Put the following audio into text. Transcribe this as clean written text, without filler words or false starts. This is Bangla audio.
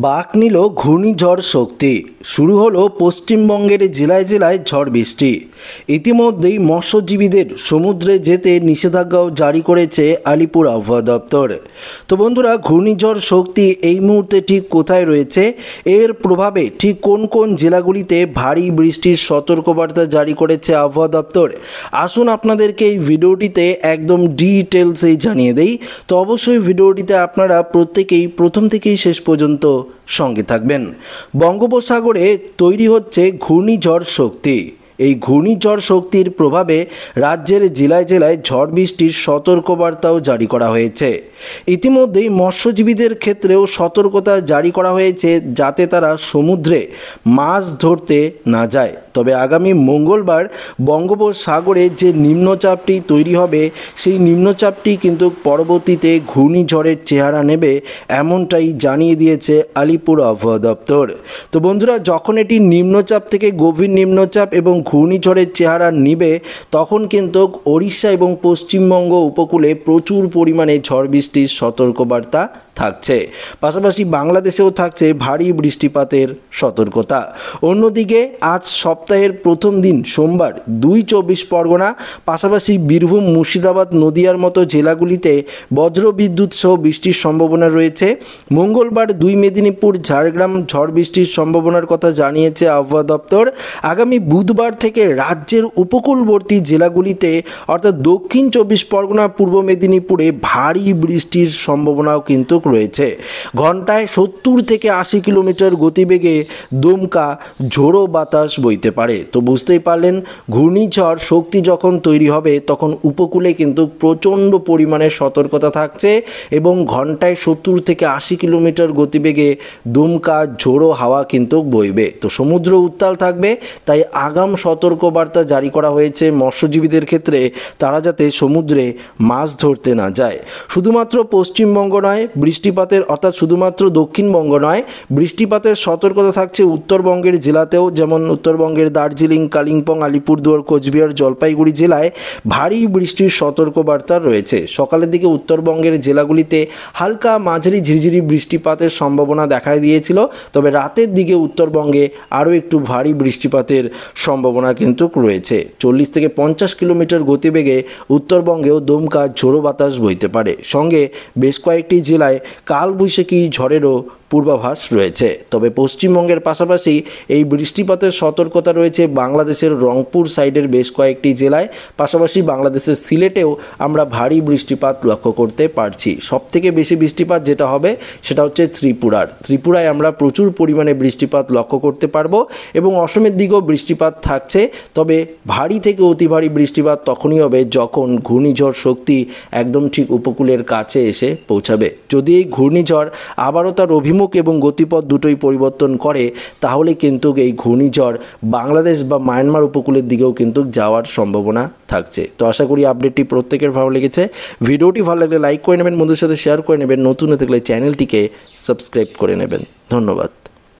বাঁক নিল ঘূর্ণিঝড় শক্তি। শুরু হলো পশ্চিমবঙ্গের জেলায় জেলায় ঝড় বৃষ্টি। ইতিমধ্যেই মৎস্যজীবীদের সমুদ্রে যেতে নিষেধাজ্ঞাও জারি করেছে আলিপুর আবহাওয়া দপ্তর। তো বন্ধুরা, ঘূর্ণিঝড় শক্তি এই মুহূর্তে ঠিক কোথায় রয়েছে, এর প্রভাবে ঠিক কোন কোন জেলাগুলিতে ভারী বৃষ্টির সতর্কবার্তা জারি করেছে আবহাওয়া দপ্তর, আসুন আপনাদেরকে এই ভিডিওটিতে একদম ডিটেলসেই জানিয়ে দেই। তো অবশ্যই ভিডিওটিতে আপনারা প্রত্যেকেই প্রথম থেকেই শেষ পর্যন্ত সঙ্গে থাকবেন। বঙ্গোপসাগরে তৈরি হচ্ছে ঘূর্ণিঝড় শক্তি। এই ঘূর্ণিঝড় শক্তির প্রভাবে রাজ্যের জেলায় জেলায় ঝড় বৃষ্টির সতর্কবার্তাও জারি করা হয়েছে। ইতিমধ্যেই মৎস্যজীবীদের ক্ষেত্রেও সতর্কতা জারি করা হয়েছে যাতে তারা সমুদ্রে মাছ ধরতে না যায়। তবে আগামী মঙ্গলবার বঙ্গোপসাগরে যে নিম্নচাপটি তৈরি হবে, সেই নিম্নচাপটি কিন্তু পরবর্তীতে ঘূর্ণিঝড়ের চেহারা নেবে, এমনটাই জানিয়ে দিয়েছে আলিপুর আবহাওয়া দপ্তর। তো বন্ধুরা, যখন এটি নিম্নচাপ থেকে গভীর নিম্নচাপ এবং ঘূর্ণিঝড়ের চেহারা নিবে, তখন কিন্তু ওড়িশা এবং পশ্চিমবঙ্গ উপকূলে প্রচুর পরিমাণে ঝড় বৃষ্টির সতর্কবার্তা থাকছে। পাশাপাশি বাংলাদেশেও থাকছে ভারী বৃষ্টিপাতের সতর্কতা। অন্যদিকে আজ সপ্তাহের প্রথম দিন সোমবার 2 চব্বিশ পরগনা, পাশাপাশি বীরভূম, মুর্শিদাবাদ, নদিয়ার মতো জেলাগুলিতে বজ্রবিদ্যুৎ সহ বৃষ্টির সম্ভাবনা রয়েছে। মঙ্গলবার 2 মেদিনীপুর, ঝাড়গ্রাম ঝড় বৃষ্টির সম্ভাবনার কথা জানিয়েছে আবহাওয়া দপ্তর। আগামী বুধবার থেকে রাজ্যের উপকূলবর্তী জেলাগুলিতে অর্থাৎ দক্ষিণ 24 পরগনা, পূর্ব মেদিনীপুরে ভারী বৃষ্টির সম্ভাবনাও কিন্তু রয়েছে। ঘন্টায় 70 থেকে 80 কিলোমিটার গতিবেগে দমকা ঝোড়ো বাতাস বইতে পারে। তো বুঝতেই পারলেন, ঘূর্ণিঝড় শক্তি যখন তৈরি হবে তখন উপকূলে কিন্তু প্রচণ্ড পরিমাণে সতর্কতা থাকছে এবং ঘন্টায় 70 থেকে 80 কিলোমিটার গতিবেগে দমকা ঝোড়ো হাওয়া কিন্তু বইবে। তো সমুদ্র উত্তাল থাকবে, তাই আগাম সতর্কবার্তা জারি করা হয়েছে মৎস্যজীবীদের ক্ষেত্রে, তারা যাতে সমুদ্রে মাছ ধরতে না যায়। শুধুমাত্র পশ্চিমবঙ্গ নয়, বৃষ্টিপাতের অর্থাৎ শুধুমাত্র দক্ষিণবঙ্গ নয়, বৃষ্টিপাতের সতর্কতা থাকছে উত্তরবঙ্গের জেলাতেও। যেমন উত্তরবঙ্গের দার্জিলিং, কালিম্পং, আলিপুরদুয়ার, কোচবিহার, জলপাইগুড়ি জেলায় ভারী বৃষ্টির সতর্কবার্তা রয়েছে। সকালের দিকে উত্তরবঙ্গের জেলাগুলিতে হালকা মাঝারি ঝিরিঝিরি বৃষ্টিপাতের সম্ভাবনা দেখা দিয়েছিল, তবে রাতের দিকে উত্তরবঙ্গে আরও একটু ভারী বৃষ্টিপাতের সম্ভাবনা কিন্তু রয়েছে। 40 থেকে 50 কিলোমিটার গতিবেগে উত্তরবঙ্গেও দমকা ঝোড়ো বাতাস বইতে পারে। সঙ্গে বেশ কয়েকটি জেলায় কালবৈশাখী ঝড়েরও পূর্বাভাস রয়েছে। তবে পশ্চিমবঙ্গের পাশাপাশি এই বৃষ্টিপাতের সতর্কতা রয়েছে বাংলাদেশের রংপুর সাইডের বেশ কয়েকটি জেলায়, পাশাপাশি বাংলাদেশের সিলেটেও আমরা ভারী বৃষ্টিপাত লক্ষ্য করতে পারছি। সবথেকে বেশি বৃষ্টিপাত যেটা হবে সেটা হচ্ছে ত্রিপুরায় আমরা প্রচুর পরিমাণে বৃষ্টিপাত লক্ষ্য করতে পারবো এবং অসমের দিকেও বৃষ্টিপাত থাকছে। তবে ভারী থেকে অতি ভারী বৃষ্টিপাত তখনই হবে যখন ঘূর্ণিঝড় শক্তি একদম ঠিক উপকূলের কাছে এসে পৌঁছাবে। যদি এই ঘূর্ণিঝড় আবারও তার অভিমুখ এবং গতিপথ দুটোই পরিবর্তন করে, তাহলে কিন্তু এই ঘূর্ণিঝড় বাংলাদেশ বা মায়ানমার উপকূলের দিকেও কিন্তু যাওয়ার সম্ভাবনা থাকছে। তো আশা করি আপডেটটি প্রত্যেকের ভালো লেগেছে। ভিডিওটি ভালো লাগলে লাইক করে নেবেন, বন্ধুদের সাথে শেয়ার করে নেবেন, নতুন হয়ে থাকলে চ্যানেলটিকে সাবস্ক্রাইব করে নেবেন। ধন্যবাদ।